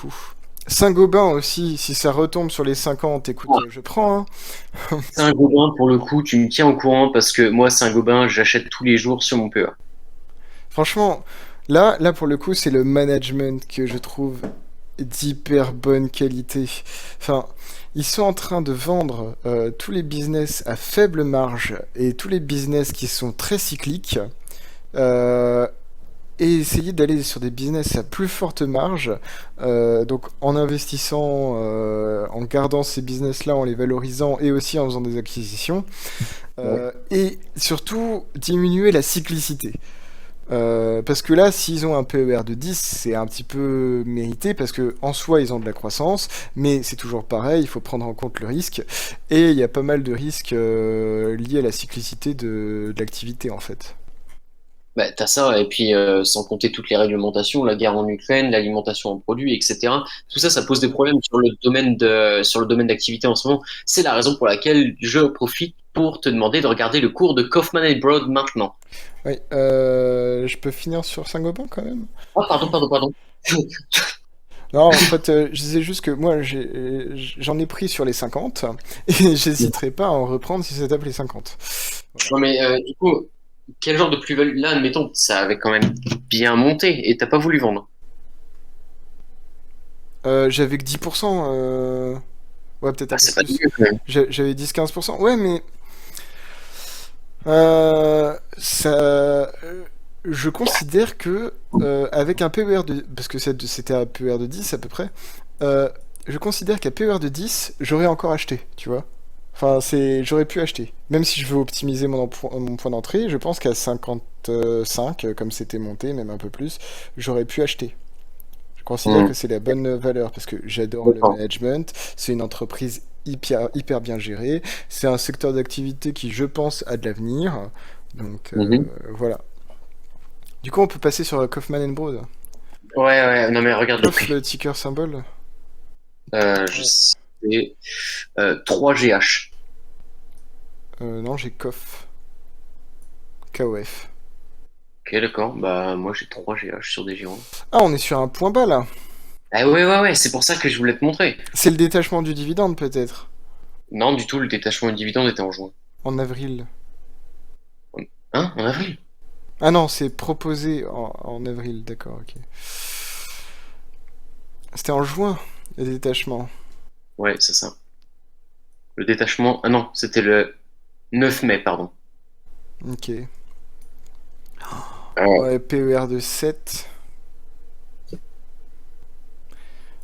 coup. Saint-Gobain aussi, si ça retombe sur les 50, écoute, je prends, hein. Saint-Gobain, pour le coup, tu me tiens au courant parce que moi, Saint-Gobain, j'achète tous les jours sur mon PEA. Franchement, là pour le coup, c'est le management que je trouve d'hyper bonne qualité. Enfin, ils sont en train de vendre tous les business à faible marge et tous les business qui sont très cycliques. euh, et essayer d'aller sur des business à plus forte marge, donc en investissant, en gardant ces business-là, en les valorisant et aussi en faisant des acquisitions, Ouais. et surtout diminuer la cyclicité. Parce que là, s'ils ont un PER de 10, c'est un petit peu mérité parce que en soi, ils ont de la croissance, mais c'est toujours pareil, il faut prendre en compte le risque. Et il y a pas mal de risques liés à la cyclicité de l'activité en fait. Bah, t'as ça, et puis sans compter toutes les réglementations, la guerre en Ukraine, l'alimentation en produits, etc. Tout ça, ça pose des problèmes sur le domaine d'activité en ce moment. C'est la raison pour laquelle je profite pour te demander de regarder le cours de Kaufman Broad maintenant. Oui, je peux finir sur Saint-Gobain quand même? Ah, pardon, pardon, pardon. Non, en fait, je disais juste que moi, j'en ai pris sur les 50 et j'hésiterai pas à en reprendre si ça tape les 50. Voilà. Non, mais du coup, quel genre de plus-value? Là, admettons, ça avait quand même bien monté et t'as pas voulu vendre. J'avais que 10%, ouais, peut-être Ah, un peu c'est pas plus. dégueu quand même. J'avais 10-15%. Ouais, mais ça, je considère que avec un PER de, parce que c'était un PER de 10 à peu près, euh, je considère qu'à PER de 10, j'aurais encore acheté, tu vois. Enfin, j'aurais pu acheter. Même si je veux optimiser mon point d'entrée, je pense qu'à 55, comme c'était monté, même un peu plus, j'aurais pu acheter. Je considère Hmm, que c'est la bonne valeur parce que j'adore le d'accord. management, c'est une entreprise hyper bien gérée, c'est un secteur d'activité qui, je pense, a de l'avenir. Donc Mhm. voilà. Du coup, on peut passer sur Kaufman Broad. Ouais, ouais, non mais regarde le Koff, prix. le ticker symbole. Je Ouais. sais. 3GH. Non, j'ai Koff. KOF. Ok, d'accord. Bah, moi j'ai 3GH sur des girons. Ah, on est sur un point bas là. Ah ouais, ouais, ouais, c'est pour ça que je voulais te montrer. C'est le détachement du dividende peut-être. Non, du tout, le détachement et dividende était en juin. En avril. Hein? En avril? Ah non, c'est proposé en avril, d'accord, ok. C'était en juin, le détachement. Ouais, c'est ça. Le détachement. Ah non, c'était le 9 mai, pardon. Ok. Euh, Ouais, PER de 7.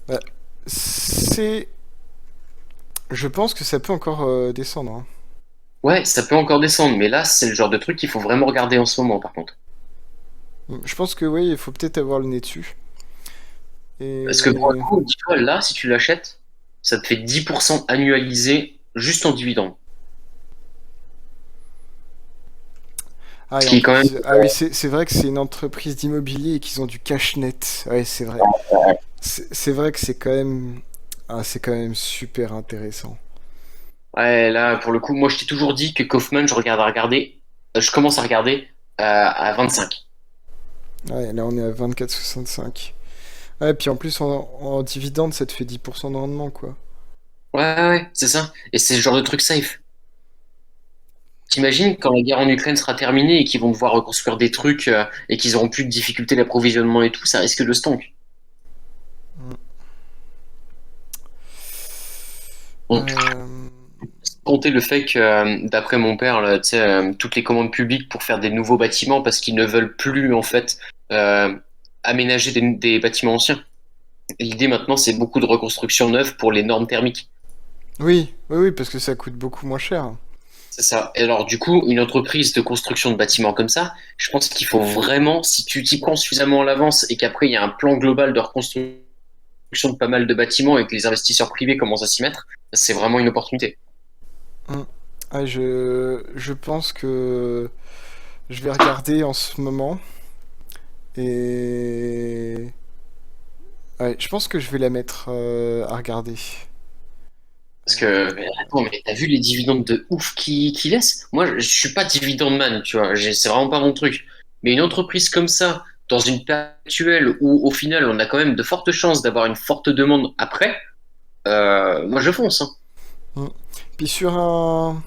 Bah, c'est... Je pense que ça peut encore descendre, hein. ouais, ça peut encore descendre, mais là, c'est le genre de truc qu'il faut vraiment regarder en ce moment, par contre. Je pense que oui, il faut peut-être avoir le nez dessus. Parce que pour le Et... coup, dis-toi, là, si tu l'achètes, ça te fait 10% annualisé juste en dividende. Ah, Ce et en qui est quand même. plus... Ah oui, c'est vrai que c'est une entreprise d'immobilier et qu'ils ont du cash net. Ouais, c'est vrai. C'est vrai que c'est quand même... Ah, c'est quand même super intéressant. Ouais, là, pour le coup, moi, je t'ai toujours dit que Kaufman, je commence à regarder à 25. Ouais, là on est à 24,65. Ouais, puis en plus en dividende, ça te fait 10% de rendement, quoi. Ouais, ouais, ouais, c'est ça. Et c'est le genre de truc safe. T'imagines quand la guerre en Ukraine sera terminée et qu'ils vont devoir reconstruire des trucs et qu'ils auront plus de difficultés d'approvisionnement et tout, ça risque de stonk. Mm. Bon, Euh, compter le fait que, d'après mon père, là, tu sais, toutes les commandes publiques pour faire des nouveaux bâtiments parce qu'ils ne veulent plus, en fait, euh, aménager des bâtiments anciens. L'idée maintenant, c'est beaucoup de reconstruction neuve pour les normes thermiques. Oui, oui, oui, parce que ça coûte beaucoup moins cher. C'est ça. Et alors, du coup, une entreprise de construction de bâtiments comme ça, je pense qu'il faut vraiment, si tu t'y prends suffisamment à l'avance et qu'après, il y a un plan global de reconstruction de pas mal de bâtiments et que les investisseurs privés commencent à s'y mettre, c'est vraiment une opportunité. Mm. Ah, je pense que je vais regarder en ce moment. Et... Ouais, je pense que je vais la mettre à regarder. Parce que, mais attends, mais t'as vu les dividendes de ouf qui laissent? Moi, je suis pas dividende man, tu vois, c'est vraiment pas mon truc. Mais une entreprise comme ça, dans une période actuelle où au final on a quand même de fortes chances d'avoir une forte demande après, moi je fonce, hein. Mm. Puis sur un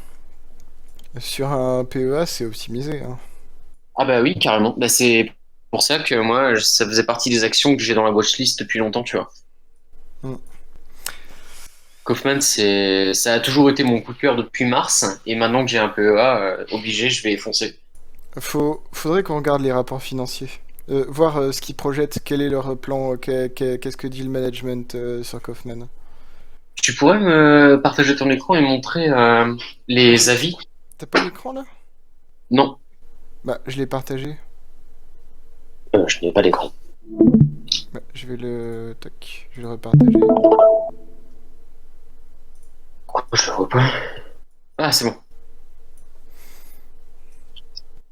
PEA, c'est optimisé, hein. Ah bah oui, carrément. Bah, c'est pour ça que moi, ça faisait partie des actions que j'ai dans la watchlist depuis longtemps, tu vois. Mm. Kaufman, ça a toujours été mon coup de cœur depuis mars, et maintenant que j'ai un PEA, obligé, je vais foncer. Faudrait qu'on regarde les rapports financiers. Voir ce qu'ils projettent, quel est leur plan, qu'est-ce que dit le management sur Kaufman. Tu pourrais me partager ton écran et montrer les avis? T'as pas l'écran là? Non, Bah, je l'ai partagé. je n'ai pas d'écran. Bah, je vais le... Tac, je vais le repartager. Pourquoi je le vois pas? Ah, c'est bon.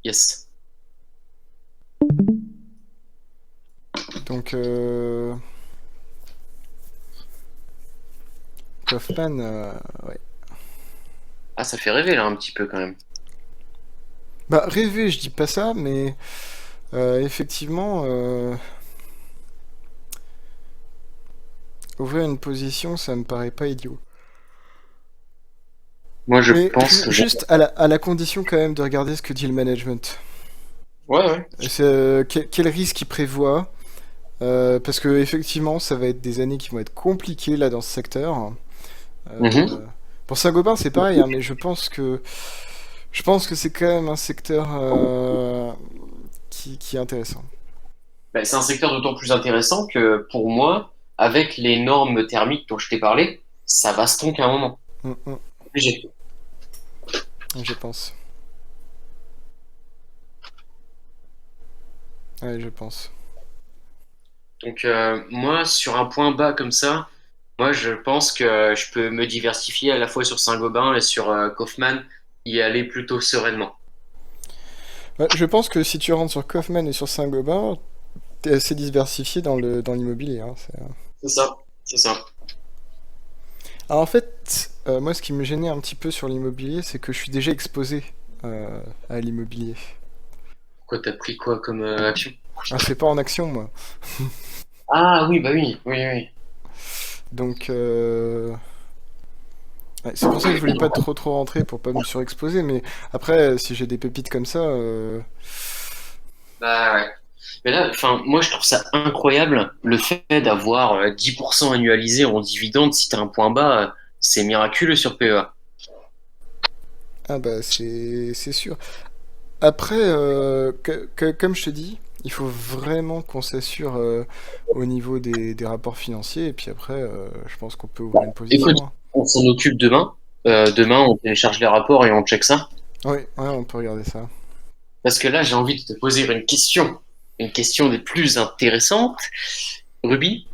Yes. Donc, Kaufman, ouais. Ah, ça fait rêver là un petit peu quand même. Bah, rêver, je dis pas ça, mais effectivement, ouvrir une position, ça me paraît pas idiot. Moi, je Mais pense que j'ai. juste à la condition quand même de regarder ce que dit le management. Ouais, ouais. Quel risque il prévoit? Parce que effectivement, ça va être des années qui vont être compliquées là dans ce secteur. Mhm. Euh, pour Saint-Gobain, c'est pareil, hein, mais je pense que c'est quand même un secteur qui est intéressant. Ben, c'est un secteur d'autant plus intéressant que pour moi, avec les normes thermiques dont je t'ai parlé, ça va se tronquer à un moment. Mm, mm, Obligé. je pense. Ouais, je pense. Donc moi, sur un point bas comme ça, moi je pense que je peux me diversifier à la fois sur Saint-Gobain et sur Kaufman, y aller plutôt sereinement. Ouais, je pense que si tu rentres sur Kaufman et sur Saint-Gobain, t'es assez diversifié dans l'immobilier, hein, C'est ça, c'est ça. Alors en fait, moi ce qui me gênait un petit peu sur l'immobilier, c'est que je suis déjà exposé à l'immobilier. Pourquoi t'as pris quoi comme action? Ah, c'est pas en action, moi. Ah oui, bah oui, oui, oui. Donc, ouais, c'est pour ça que je voulais pas trop rentrer pour pas me surexposer, mais après, si j'ai des pépites comme ça, Bah ouais. Mais là, enfin, moi je trouve ça incroyable le fait d'avoir 10% annualisé en dividende si t'as un point bas, c'est miraculeux sur PEA. ah bah c'est sûr. Après, comme je te dis, il faut vraiment qu'on s'assure au niveau des rapports financiers, et puis après, je pense qu'on peut ouvrir une Écoute, position, hein. on s'en occupe demain. Demain, on télécharge les rapports et on check ça. Oui, ouais, on peut regarder ça. Parce que là, j'ai envie de te poser une question des plus intéressantes. Ruby,